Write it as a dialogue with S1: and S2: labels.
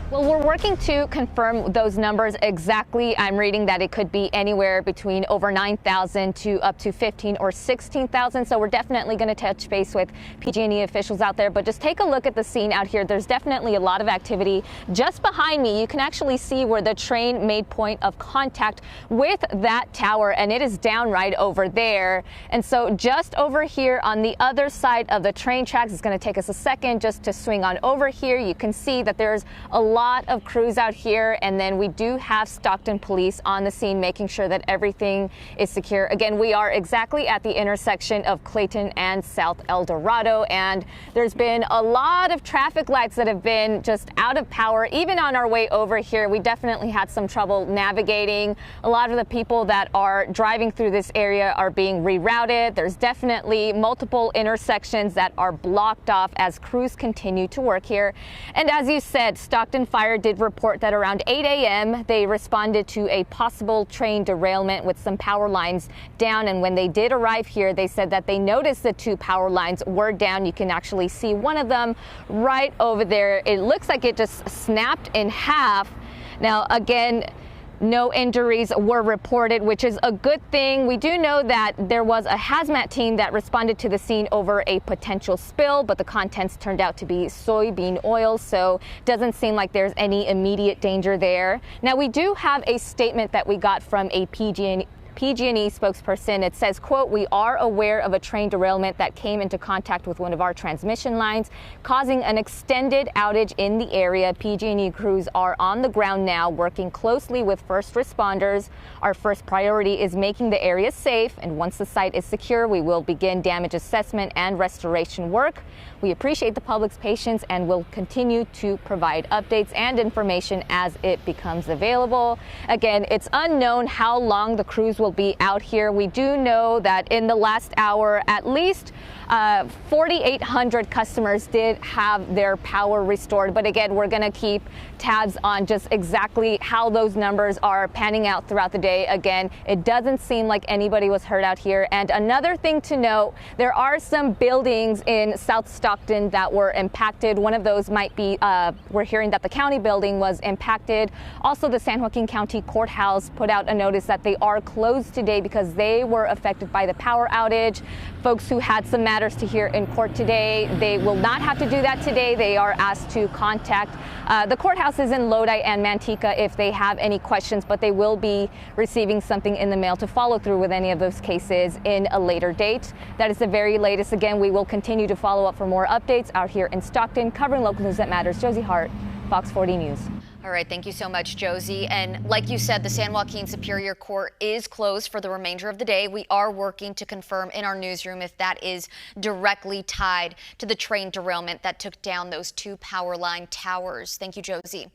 S1: Well, we're working to confirm those numbers exactly. I'm reading that it could be anywhere between over 9,000 to up to 15 or 16,000. So we're definitely going to touch base with PG&E officials out there. But just take a look at the scene out here. There's definitely a lot of activity. Just behind me, you can actually see where the train made point of contact with that tower, and it is down right over there. And so just over here on the other side of the train tracks, it's going to take us a second just to swing on over here. You can see that there's a lot of crews out here, and then we do have Stockton police on the scene making sure that everything is secure. Again, we are exactly at the intersection of Clayton and South El Dorado, and there's been a lot of traffic lights that have been just out of power. Even on our way over here, we definitely had some trouble navigating. A lot of the people that are driving through this area are being rerouted. There's definitely multiple intersections that are blocked off as crews continue to work here. And as you said, Stockton Fire did report that around 8 a.m. they responded to a possible train derailment with some power lines down. And when they did arrive here, they said that they noticed the two power lines were down. You can actually see one of them right over there. It looks like it just snapped in half. Now, again, no injuries were reported, which is a good thing. We do know that there was a hazmat team that responded to the scene over a potential spill, but the contents turned out to be soybean oil, so doesn't seem like there's any immediate danger there. Now, we do have a statement that we got from a PG&E spokesperson. It says, quote, "We are aware of a train derailment that came into contact with one of our transmission lines, causing an extended outage in the area. PG&E crews are on the ground now working closely with first responders. Our first priority is making the area safe, and once the site is secure, we will begin damage assessment and restoration work. We appreciate the public's patience and will continue to provide updates and information as it becomes available." Again, it's unknown how long the crews will be out here. We do know that in the last hour, at least 4,800 customers did have their power restored. But again, we're going to keep tabs on just exactly how those numbers are panning out throughout the day. Again, it doesn't seem like anybody was hurt out here. And another thing to note, there are some buildings in South Stockton that were impacted. One of those might be, we're hearing that the county building was impacted. Also, the San Joaquin County Courthouse put out a notice that they are closed today because they were affected by the power outage. Folks who had some matters to hear in court today, they will not have to do that today. They are asked to contact the courthouses in Lodi and Manteca if they have any questions, but they will be receiving something in the mail to follow through with any of those cases in a later date. That is the very latest. Again, we will continue to follow up for more updates out here in Stockton, covering local news that matters. Josie Hart, Fox 40 News.
S2: All right, thank you so much, Josie. And like you said, the San Joaquin Superior Court is closed for the remainder of the day. We are working to confirm in our newsroom if that is directly tied to the train derailment that took down those two power line towers. Thank you, Josie.